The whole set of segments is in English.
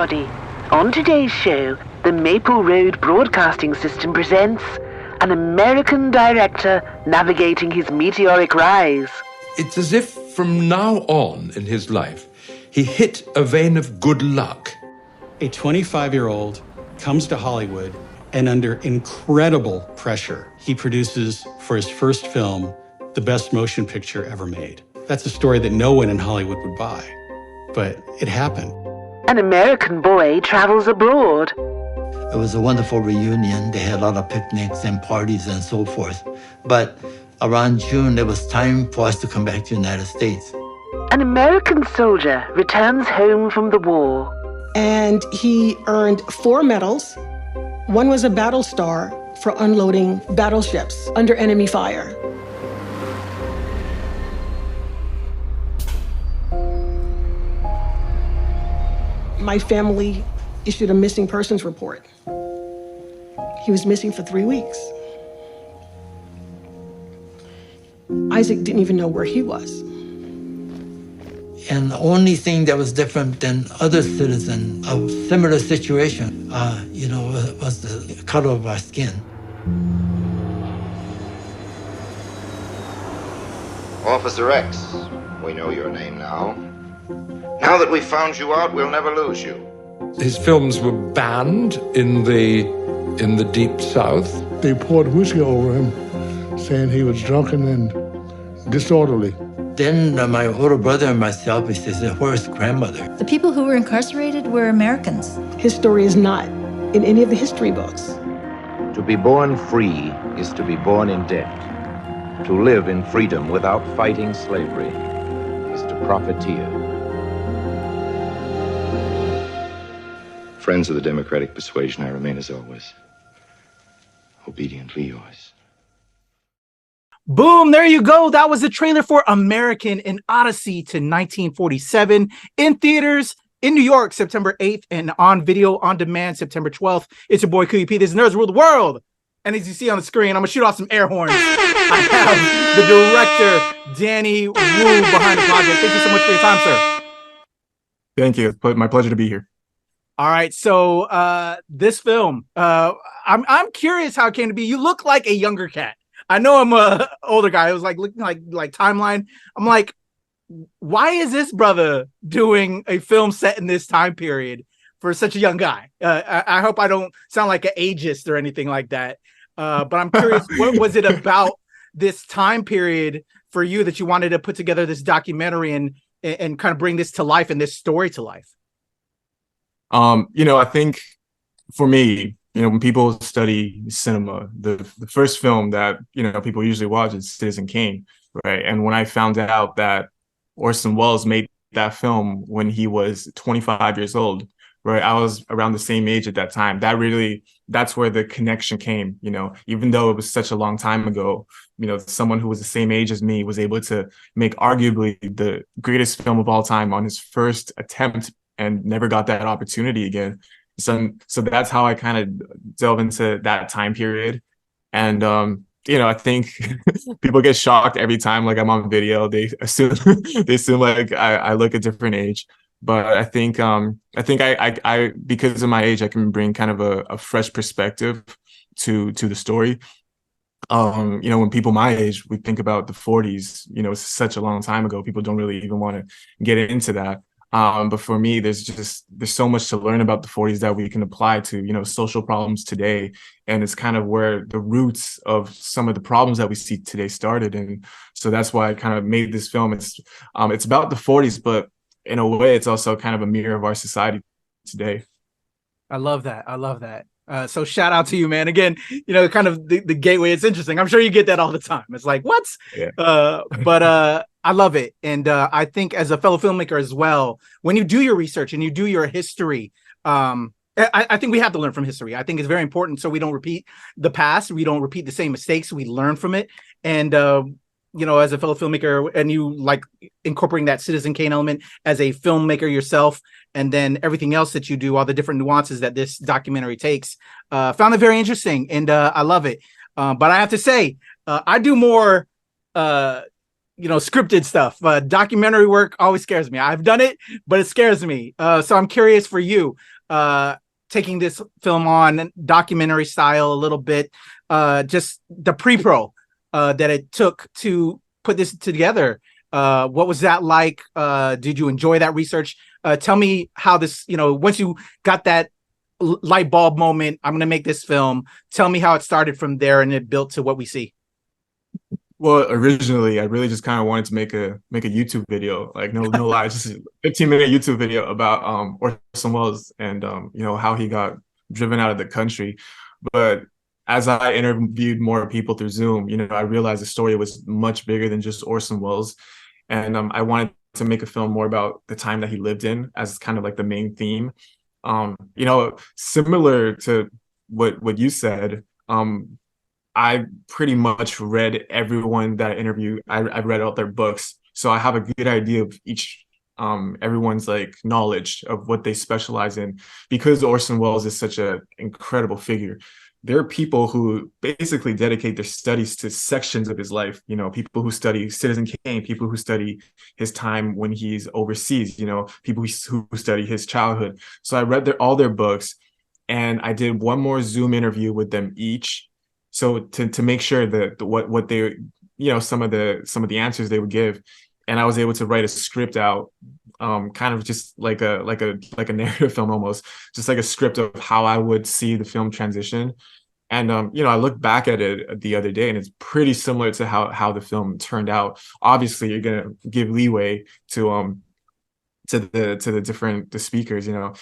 everybody. On today's show, the Maple Road Broadcasting System presents an American director navigating his meteoric rise. It's as if from now on in his life, he hit a vein of good luck. A 25-year-old comes to Hollywood, and under incredible pressure, he produces for his first film, the best motion picture ever made. That's a story that no one in Hollywood would buy, but it happened. An American boy travels abroad. It was a wonderful reunion. They had a lot of picnics and parties and so forth. But around June, it was time for us to come back to the United States. An American soldier returns home from the war. And he earned 4 medals. One was a battle star for unloading battleships under enemy fire. My family issued a missing persons report. He was missing for 3 weeks. Isaac didn't even know where he was. And the only thing that was different than other citizens of similar situation, was the color of our skin. Officer X, we know your name now. Now that we've found you out, we'll never lose you. His films were banned in the Deep South. They poured whiskey over him, saying he was drunken and disorderly. Then my older brother and myself, we said, where's grandmother? The people who were incarcerated were Americans. His story is not in any of the history books. To be born free is to be born in debt. To live in freedom without fighting slavery is to profiteer. Friends of the democratic persuasion, I remain as always, obediently yours. Boom, there you go. That was the trailer for American, an Odyssey to 1947 in theaters in New York, September 8th, and on video on demand, September 12th. It's your boy, Kuya. This is Nerds Rule the World. And as you see on the screen, I'm going to shoot off some air horns. I have the director, Danny Wu, behind the project. Thank you so much for your time, sir. Thank you. It's my pleasure to be here. All right, so this film, I'm curious how it came to be. You look like a younger cat. I know I'm a older guy. I was like looking like timeline. I'm like, why is this brother doing a film set in this time period for such a young guy? I hope I don't sound like an ageist or anything like that. But I'm curious, what was it about this time period for you that you wanted to put together this documentary and kind of bring this to life and this story to life? I think for me, when people study cinema, the first film that, people usually watch is Citizen Kane, right? And when I found out that Orson Welles made that film when he was 25 years old, right? I was around the same age at that time. That's where the connection came, even though it was such a long time ago, someone who was the same age as me was able to make arguably the greatest film of all time on his first attempt and never got that opportunity again. So that's how I kind of delve into that time period. And, I think people get shocked every time, like I'm on video, they assume like I look a different age. But I think I because of my age, I can bring kind of a fresh perspective to the story. When people my age, we think about the 40s, it's such a long time ago. People don't really even want to get into that. But for me, there's so much to learn about the 40s that we can apply to, social problems today. And it's kind of where the roots of some of the problems that we see today started. And so that's why I kind of made this film. It's about the 40s, but in a way, it's also kind of a mirror of our society today. I love that. So shout out to you, man. Again, kind of the gateway. It's interesting. I'm sure you get that all the time. It's like, what? Yeah. But I love it. And I think as a fellow filmmaker as well, when you do your research and you do your history, I think we have to learn from history. I think it's very important so we don't repeat the past. We don't repeat the same mistakes. We learn from it. And, as a fellow filmmaker and you like incorporating that Citizen Kane element as a filmmaker yourself, and then everything else that you do, all the different nuances that this documentary takes, found it very interesting. And I love it. But I have to say, I do more scripted stuff. Documentary work always scares me. I've done it, but it scares me. So I'm curious for you, taking this film on documentary style a little bit, just the pre-pro that it took to put this together. What was that like? Did you enjoy that research? Tell me how this, once you got that light bulb moment, I'm going to make this film. Tell me how it started from there and it built to what we see. Well, originally, I really just kind of wanted to make a YouTube video, like no lie, just a 15-minute YouTube video about Orson Welles and how he got driven out of the country. But as I interviewed more people through Zoom, I realized the story was much bigger than just Orson Welles, and I wanted to make a film more about the time that he lived in as kind of like the main theme. Similar to what you said. I pretty much read everyone that I interviewed. I read all their books, so I have a good idea of everyone's like knowledge of what they specialize in. Because Orson Welles is such an incredible figure, there are people who basically dedicate their studies to sections of his life. People who study Citizen Kane, people who study his time when he's overseas. People who study his childhood. So I read all their books, and I did one more Zoom interview with them each. So to make sure that what they, some of the answers they would give, and I was able to write a script out, kind of just like a narrative film almost, just like a script of how I would see the film transition. And I looked back at it the other day, and it's pretty similar to how the film turned out. Obviously, you're gonna give leeway to the different speakers. I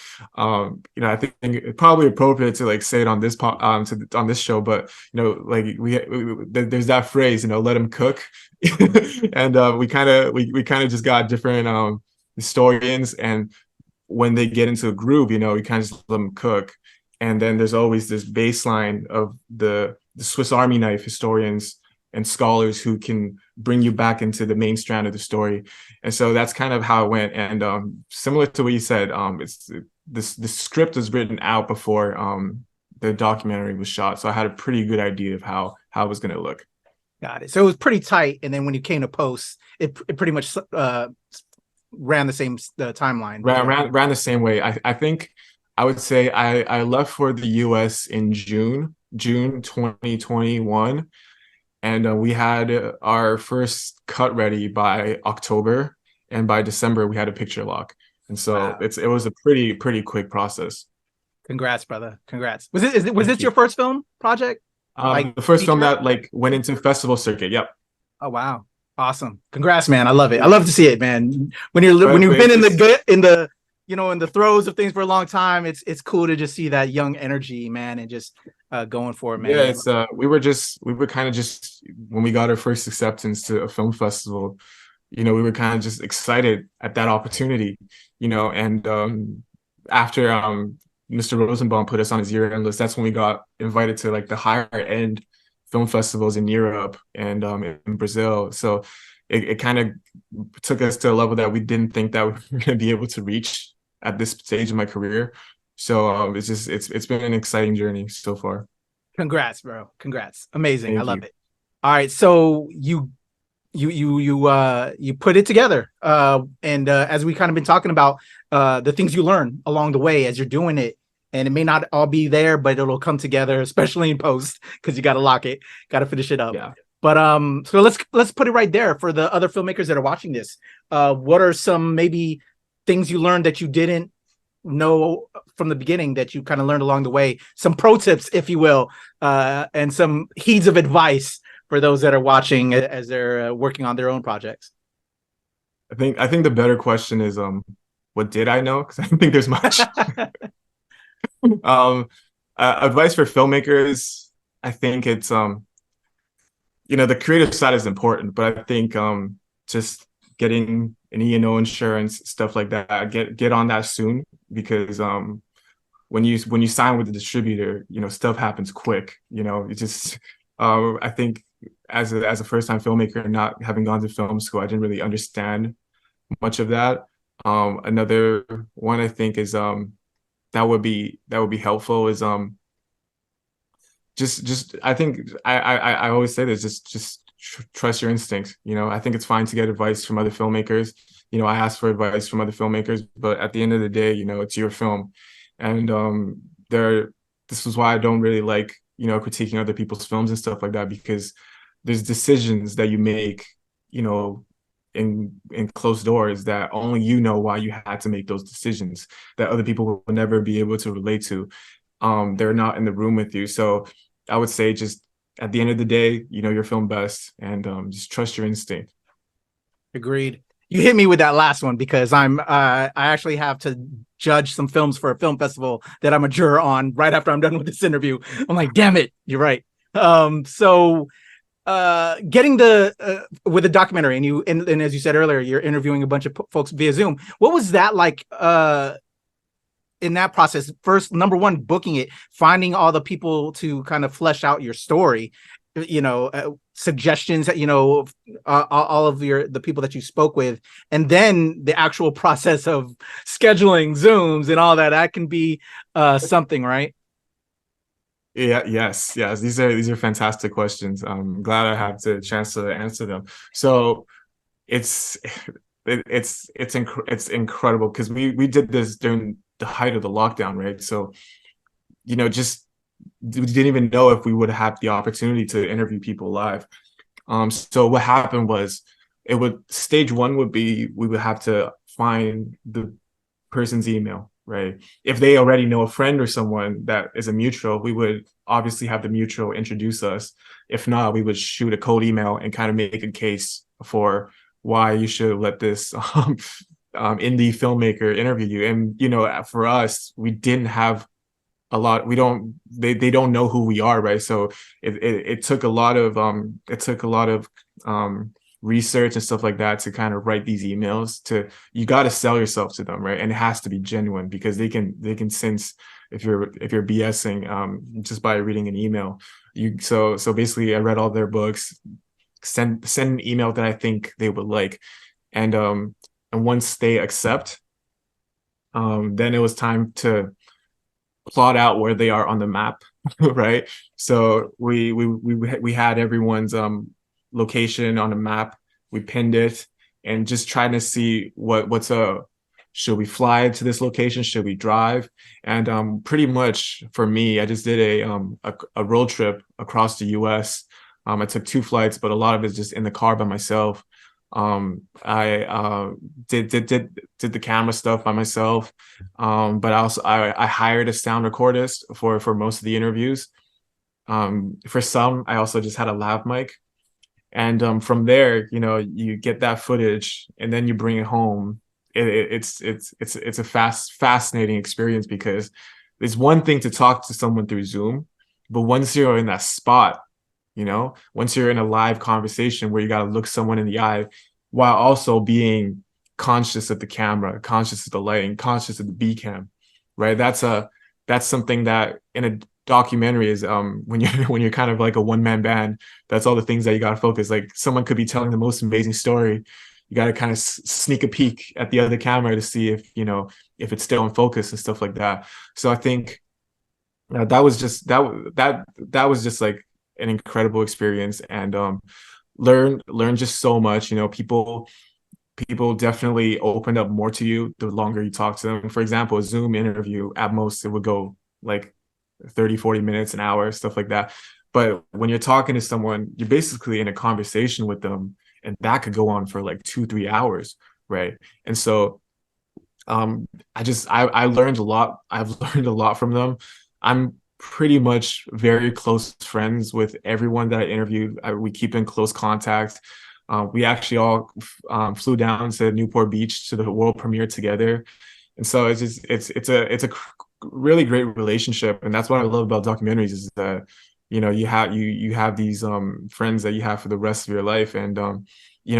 think it's probably appropriate to like say it on this on this show, but there's that phrase, let them cook. And we kind of just got different historians, and when they get into a groove, we kind of just let them cook. And then there's always this baseline of the Swiss Army knife historians and scholars who can bring you back into the main strand of the story. And so that's kind of how it went. And similar to what you said, the script was written out before the documentary was shot. So I had a pretty good idea of how it was going to look. Got it. So it was pretty tight. And then when you came to post, it pretty much ran the same timeline. Ran the same way. I think I would say I left for the US in June 2021. And we had our first cut ready by October, and by December we had a picture lock. And so wow. It was a pretty quick process. Congrats, brother! Congrats. Was this your first film project? The first film that went into festival circuit. Yep. Oh wow, awesome! Congrats, man. I love it. I love to see it, man. When you've been in the throes of things for a long time, it's cool to just see that young energy, man, and just going for it, man. Yeah, it's we were kind of just, when we got our first acceptance to a film festival, we were kind of just excited at that opportunity, and after Mr. Rosenbaum put us on his year-end list, that's when we got invited to like the higher end film festivals in Europe and in Brazil. So it kind of took us to a level that we didn't think that we were going to be able to reach at this stage of my career. So it's been an exciting journey so far. Congrats, bro. Congrats. Amazing. I love it. All right. So you put it together. And as we kind of been talking about, the things you learn along the way as you're doing it, and it may not all be there, but it'll come together, especially in post, because you got to lock it, got to finish it up. Yeah. But so let's put it right there for the other filmmakers that are watching this. What are some maybe things you learned that you didn't know from the beginning that you kind of learned along the way? Some pro tips, if you will, and some heeds of advice for those that are watching as they're working on their own projects. I think the better question is, what did I know? Because I don't think there's much. Advice for filmmakers, I think it's the creative side is important, but I think just getting an E&O insurance, stuff like that, get on that soon, because when you sign with the distributor, stuff happens quick. It just I think as a first-time filmmaker, not having gone to film school, I didn't really understand much of that. Another one I think is that would be helpful is just I think I always say this, just trust your instincts. I think it's fine to get advice from other filmmakers. I ask for advice from other filmmakers, but at the end of the day, it's your film. And this is why I don't really like, critiquing other people's films and stuff like that, because there's decisions that you make, in closed doors that only you know why you had to make those decisions, that other people will never be able to relate to. They're not in the room with you. So I would say, just at the end of the day, your film best, and just trust your instinct. Agreed. You hit me with that last one, because I actually have to judge some films for a film festival that I'm a juror on right after I'm done with this interview. I'm like, damn it, you're right. So getting with the documentary, and as you said earlier, you're interviewing a bunch of folks via Zoom. What was that like in that process? First, number one, booking it, finding all the people to kind of flesh out your story, suggestions that, all of the people that you spoke with, and then the actual process of scheduling Zooms and all that can be something, right? Yeah, yes. These are fantastic questions. I'm glad I had the chance to answer them. So it's incredible, because we did this during the height of the lockdown, right? So, just we didn't even know if we would have the opportunity to interview people live. So what happened was, stage one would be, we would have to find the person's email, right? If they already know a friend or someone that is a mutual, we would obviously have the mutual introduce us. If not, we would shoot a cold email and kind of make a case for why you should let this indie filmmaker interview you. And, for us, we didn't have a lot. They don't know who we are, right? So it took a lot of research and stuff like that to kind of write these emails. You got to sell yourself to them, right? And it has to be genuine, because they can sense if you're BSing just by reading an email. So basically, I read all their books, send an email that I think they would like, and once they accept, then it was time to plot out where they are on the map, right? So we had everyone's location on a map. We pinned it, and just trying to see should we fly to this location? Should we drive? And pretty much for me, I just did a road trip across the US. I took 2 flights, but a lot of it's just in the car by myself. I did the camera stuff by myself, but I hired a sound recordist for most of the interviews. For some, I also just had a lav mic, and from there, you get that footage, and then you bring it home. It's a fascinating experience, because it's one thing to talk to someone through Zoom, but once you're in that spot, once you're in a live conversation where you got to look someone in the eye while also being conscious of the camera, conscious of the lighting, conscious of the B cam, right? That's something that in a documentary is when you're kind of like a one-man band, that's all the things that you got to focus. Like, someone could be telling the most amazing story, you got to kind of sneak a peek at the other camera to see if it's still in focus and stuff like that. So I think that was just like an incredible experience, and learn just so much. People definitely opened up more to you the longer you talk to them. For example, a Zoom interview, at most it would go like 30-40 minutes, an hour, stuff like that. But when you're talking to someone, you're basically in a conversation with them, and that could go on for like 2-3 hours, right? And so I learned a lot. I've learned a lot from them. I'm pretty much very close friends with everyone that I interviewed. We keep in close contact. We actually all flew down to Newport Beach to the world premiere together, and so it's a really great relationship. And that's what I love about documentaries, is that you have these friends that you have for the rest of your life, and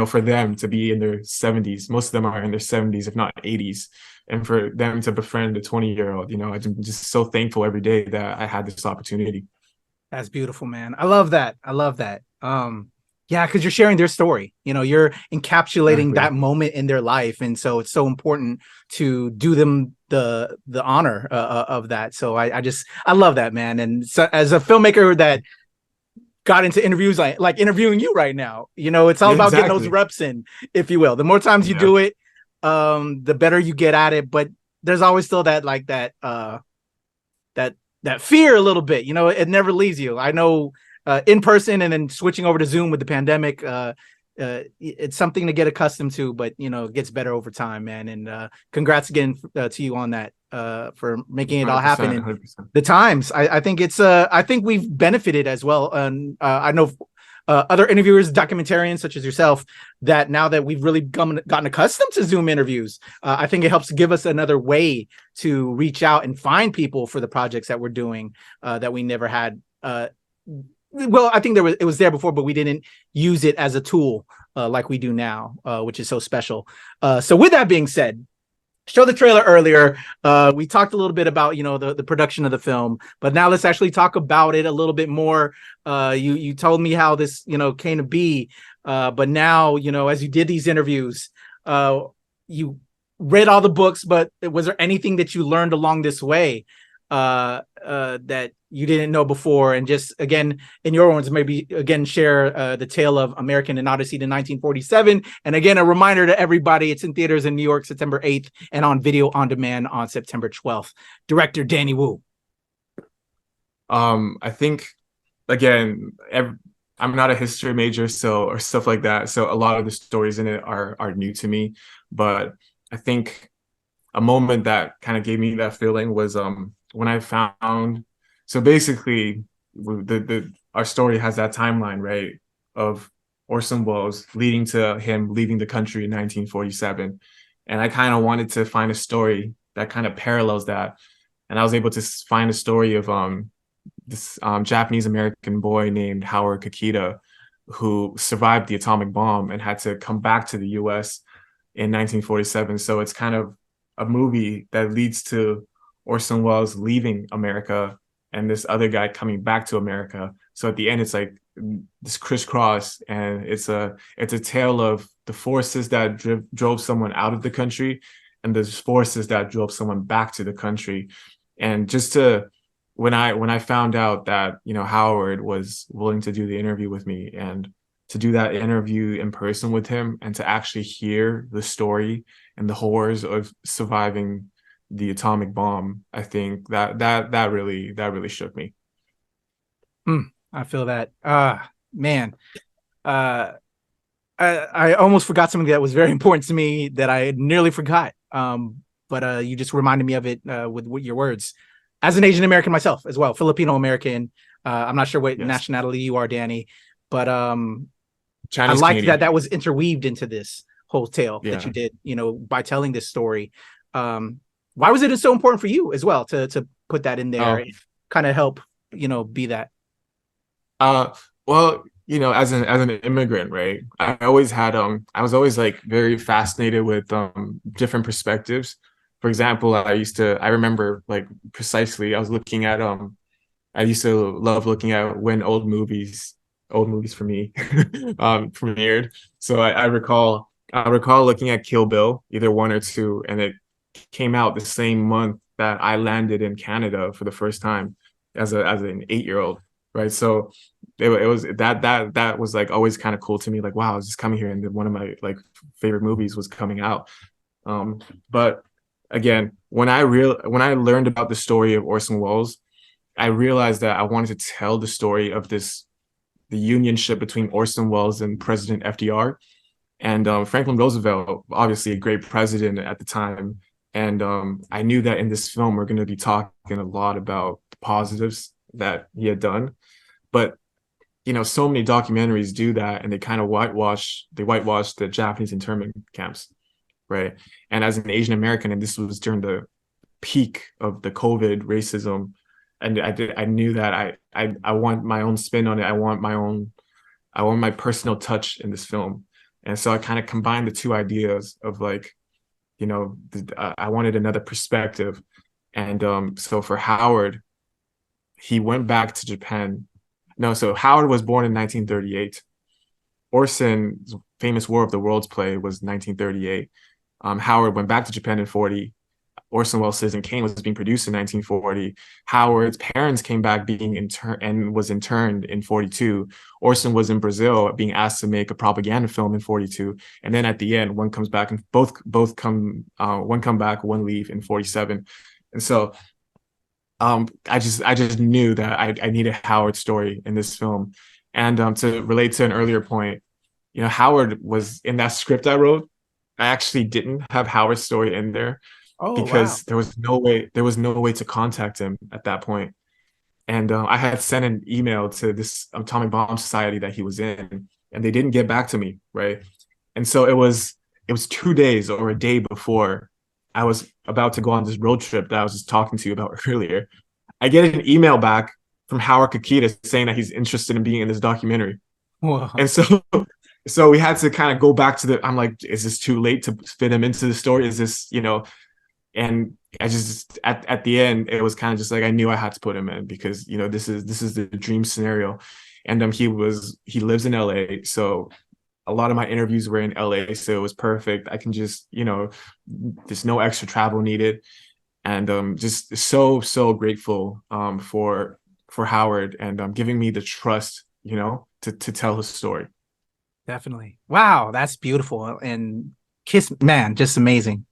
for them to be in their 70s, most of them are in their 70s, if not 80s. And for them to befriend a 20-year-old, I'm just so thankful every day that I had this opportunity. That's beautiful, man. I love that. Yeah, because you're sharing their story. You're encapsulating that moment in their life, and so it's so important to do them the honor of that. So I love that, man. And so, as a filmmaker that got into interviews like interviewing you right now. You know, it's all about getting those reps in, if you will. The more times you do it, the better you get at it. But there's always still that that fear a little bit. You know, it never leaves you. I know in person and then switching over to Zoom with the pandemic, it's something to get accustomed to, but you know, it gets better over time, man. And congrats again to you on that, for making it all happen. And 100%. the times, I think it's I think we've benefited as well. And I know other interviewers, documentarians such as yourself, that now that we've really gotten accustomed to Zoom interviews, I think it helps give us another way to reach out and find people for the projects that we're doing that we never had. Well, I think it was there before, but we didn't use it as a tool like we do now, which is so special. So with that being said, show the trailer earlier. We talked a little bit about, you know, the production of the film, but now let's actually talk about it a little bit more. You told me how this, you know, came to be, but now, you know, as you did these interviews, you read all the books, but was there anything that you learned along this way that you didn't know before? And just again, in your words, maybe again share the tale of American and Odyssey to 1947. And again, a reminder to everybody, it's in theaters in New York September 8th and on video on demand on September 12th. Director Danny Wu. I think again, I'm not a history major, or stuff like that. So a lot of the stories in it are new to me. But I think a moment that kind of gave me that feeling was when I found. So basically, our story has that timeline, right, of Orson Welles leading to him leaving the country in 1947. And I kind of wanted to find a story that kind of parallels that. And I was able to find a story of this Japanese-American boy named Howard Kakita, who survived the atomic bomb and had to come back to the U.S. in 1947. So it's kind of a movie that leads to Orson Welles leaving America and this other guy coming back to America. So at the end, it's like this crisscross, and it's a tale of the forces that drove someone out of the country and the forces that drove someone back to the country. And just when I found out that, you know, Howard was willing to do the interview with me, and to do that interview in person with him, and to actually hear the story and the horrors of surviving the atomic bomb, I think that really shook me. I feel that. Man, I almost forgot something that was very important to me that I nearly forgot. But you just reminded me of it with your words. As an Asian American myself as well, Filipino American. I'm not sure what nationality you are, Danny, but Chinese, I like Canadian. that was interweaved into this whole tale that you did, you know, by telling this story. Why was it so important for you as well to put that in there and kind of help, you know, be that? Well, you know, as an immigrant, right? I was always like very fascinated with different perspectives. For example, I remember like precisely, I used to love looking at when old movies for me premiered. So I recall looking at Kill Bill, either 1 or 2, and it came out the same month that I landed in Canada for the first time as an 8-year-old, right? So it was that was like always kind of cool to me. Like, wow, I was just coming here and one of my like favorite movies was coming out. But again, when I learned about the story of Orson Welles, I realized that I wanted to tell the story of the unionship between Orson Welles and President FDR. And Franklin Roosevelt, obviously a great president at the time. And I knew that in this film, we're going to be talking a lot about the positives that he had done. But, you know, so many documentaries do that, and they kind of whitewash the Japanese internment camps, right? And as an Asian American, and this was during the peak of the COVID racism, and I knew that I want my own spin on it. I want my personal touch in this film. And so I kind of combined the two ideas of like, you know, I wanted another perspective. And so for Howard, he went back to Japan. No, so Howard was born in 1938. Orson's famous War of the Worlds play was 1938. Howard went back to Japan in 40. Orson Welles' Citizen Kane was being produced in 1940. Howard's parents came back being interned and was interned in 42. Orson was in Brazil being asked to make a propaganda film in 42. And then at the end, one comes back and both come back, one leave in 47. And so I just knew that I needed Howard's story in this film. And to relate to an earlier point, you know, Howard was in that script I wrote. I actually didn't have Howard's story in there because there was no way to contact him at that point. And I had sent an email to this atomic bomb society that he was in, and they didn't get back to me, right? And so it was 2 days or a day before I was about to go on this road trip that I was just talking to you about earlier. I get an email back from Howard Kakita saying that he's interested in being in this documentary. Wow. And so we had to kind of go back to I'm like, is this too late to fit him into the story? Is this, you know, and I just, at the end, it was kind of just like, I knew I had to put him in because, you know, this is the dream scenario. And he lives in LA. So a lot of my interviews were in LA. So it was perfect. I can just, you know, there's no extra travel needed. And just so grateful for Howard and giving me the trust, you know, to tell his story. Definitely. Wow, that's beautiful. And man, just amazing.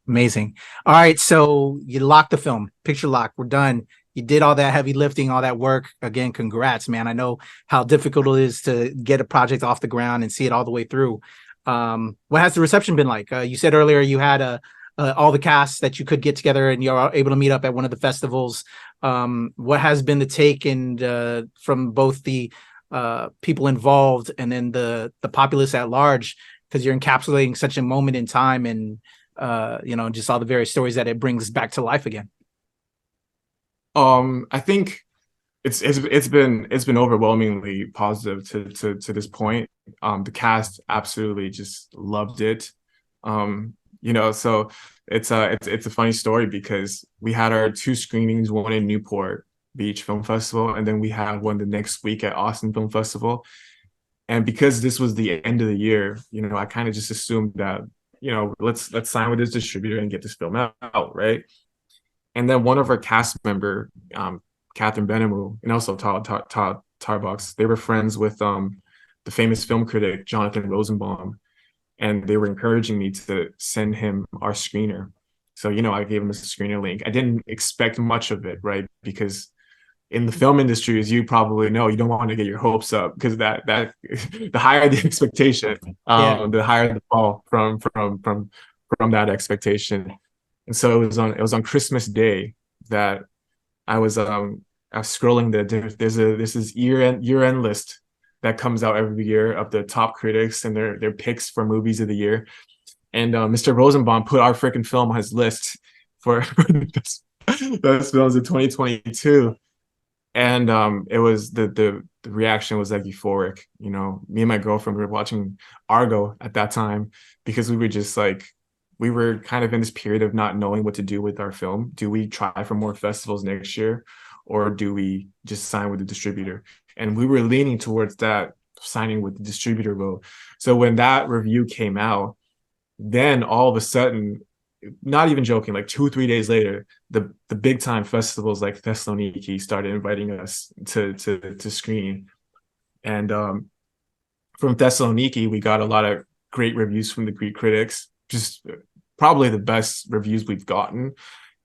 All right, so you locked the film, picture lock, we're done. You did all that heavy lifting, all that work. Again, congrats, man. I know how difficult it is to get a project off the ground and see it all the way through. What has the reception been like? You said earlier you had all the cast that you could get together and you're able to meet up at one of the festivals. What has been the take and from both the people involved and then the populace at large, because you're encapsulating such a moment in time and you know, just all the various stories that it brings back to life again? I think it's been overwhelmingly positive to this point. The cast absolutely just loved it. You know, so it's a funny story because we had our 2 screenings, one in Newport Beach Film Festival, and then we had one the next week at Austin Film Festival. And because this was the end of the year, you know, I kind of just assumed that, you know, let's sign with this distributor and get this film out, right? And then one of our cast member, Catherine Benamou, and also Todd Tarbox, they were friends with the famous film critic Jonathan Rosenbaum, and they were encouraging me to send him our screener. So, you know, I gave him a screener link. I didn't expect much of it, right? Because in the film industry, as you probably know, you don't want to get your hopes up because that the higher the expectation, the higher the fall from that expectation. And so it was on Christmas Day that I was scrolling there's this year-end list that comes out every year of the top critics and their picks for movies of the year. And Mr. Rosenbaum put our freaking film on his list for the best films of 2022. And it was the reaction was like euphoric. You know, me and my girlfriend, we were watching Argo at that time because we were just like, we were kind of in this period of not knowing what to do with our film. Do we try for more festivals next year, or do we just sign with the distributor? And we were leaning towards that, signing with the distributor road. So when that review came out, then all of a sudden, not even joking, like 2-3 days later, the big time festivals like Thessaloniki started inviting us to screen. And from Thessaloniki, we got a lot of great reviews from the Greek critics, just probably the best reviews we've gotten.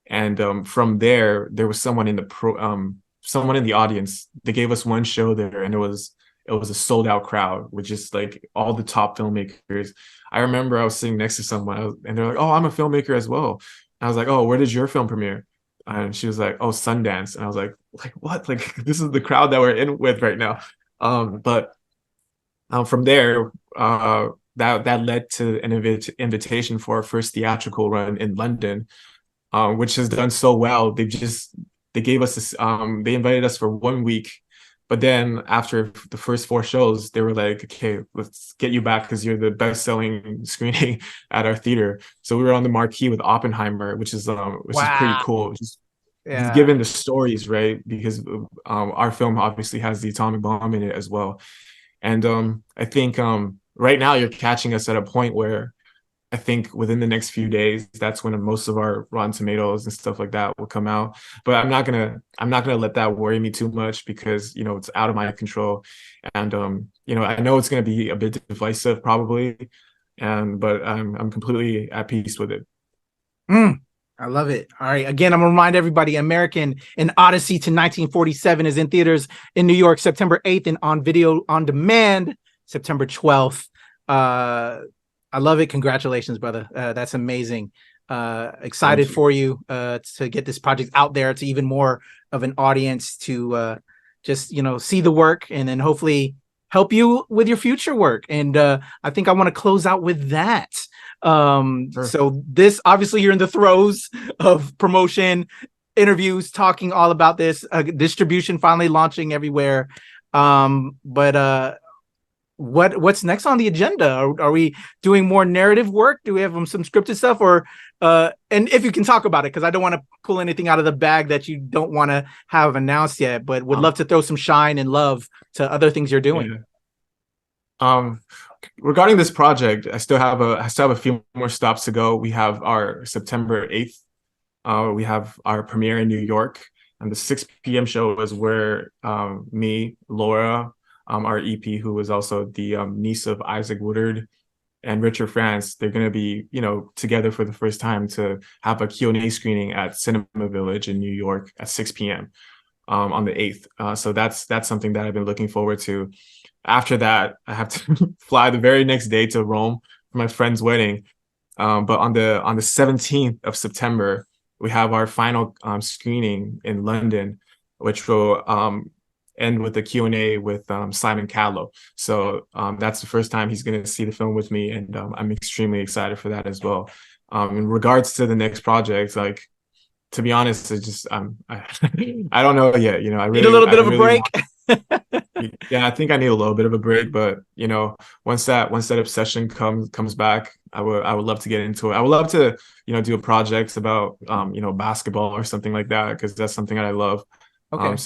And from there was someone in the audience. They gave us one show there, and it was a sold out crowd with just like all the top filmmakers. I remember I was sitting next to someone and they're like, "Oh, I'm a filmmaker as well." And I was like, "Oh, where did your film premiere?" And she was like, "Oh, Sundance." And I was like what? Like, this is the crowd that we're in with right now. But from there, that led to an invitation for our first theatrical run in London, which has done so well. They gave us this, they invited us for 1 week, but then after the first 4 shows, they were like, "Okay, let's get you back because you're the best-selling screening at our theater." So we were on the marquee with Oppenheimer, which is pretty cool. Just given the stories, right? Because our film obviously has the atomic bomb in it as well. And I think right now you're catching us at a point where I think within the next few days, that's when most of our Rotten Tomatoes and stuff like that will come out. But I'm not gonna let that worry me too much, because it's out of my control, and I know it's gonna be a bit divisive probably, but I'm completely at peace with it. I love it. All right. Again, I'm going to remind everybody, American, an Odyssey to 1947 is in theaters in New York, September 8th, and on video on demand, September 12th. I love it. Congratulations, brother. That's amazing. Excited for you to get this project out there to even more of an audience, to just, see the work and then hopefully help you with your future work. And I think I want to close out with that. Sure. So this, obviously you're in the throes of promotion, interviews, talking all about this, distribution finally launching everywhere. But what's next on the agenda? Are we doing more narrative work? Do we have some scripted stuff, or and if you can talk about it, because I don't want to pull anything out of the bag that you don't want to have announced yet, but would love to throw some shine and love to other things you're doing. Yeah. Regarding this project, I still have a few more stops to go. We have our September 8th. We have our premiere in New York, and the 6 p.m. show is where me, Laura, our EP, who is also the niece of Isaac Woodard, and Richard France, they're going to be, together for the first time to have a Q&A screening at Cinema Village in New York at 6 p.m. On the 8th. So that's something that I've been looking forward to. After that, I have to fly the very next day to Rome for my friend's wedding. But on the 17th of September, we have our final screening in London, which will end with a Q&A with Simon Callow. So that's the first time he's going to see the film with me, and I'm extremely excited for that as well. In regards to the next project, to be honest, it's just I don't know yet. I really need a little bit of a break. Yeah, I think I need a little bit of a break, but once that obsession comes back, I would love to get into it. I would love to do a project about basketball or something like that, because that's something that I love. Okay.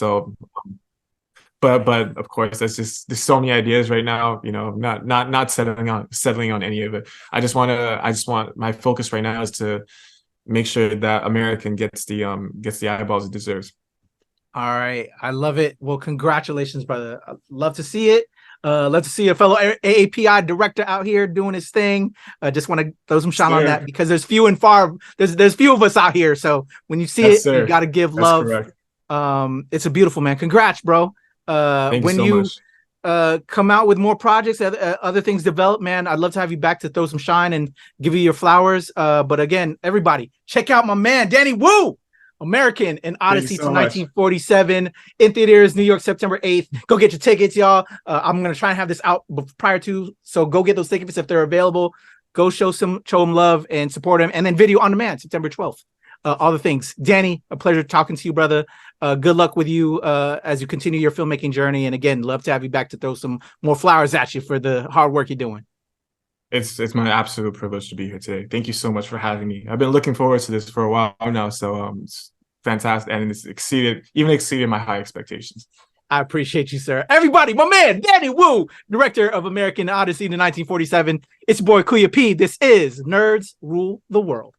But of course, there's so many ideas right now. Not settling on any of it. I just want my focus right now is to make sure that American gets the eyeballs it deserves. All right. I love it. Well, congratulations, brother. I'd love to see it. Love to see a fellow AAPI director out here doing his thing. I just want to throw some shine on that, because there's few and far. There's few of us out here. So when you see it, you got to give love. Correct. It's a beautiful, man. Congrats, bro. When you come out with more projects, other things develop, man, I'd love to have you back to throw some shine and give you your flowers. But again, everybody, check out my man, Danny Wu. American, an Odyssey to 1947 in theaters, New York, September 8th. Go get your tickets, y'all. I'm going to try and have this out prior to, so go get those tickets if they're available. Go show them love and support him. And then video on demand, September 12th. All the things. Danny, a pleasure talking to you, brother. Good luck with you as you continue your filmmaking journey. And again, love to have you back to throw some more flowers at you for the hard work you're doing. It's my absolute privilege to be here today. Thank you so much for having me. I've been looking forward to this for a while now, so it's fantastic, and it's exceeded my high expectations. I appreciate you, sir. Everybody, my man, Danny Wu, director of American Odyssey to 1947. It's your boy Kuya P. This is Nerds Rule the World.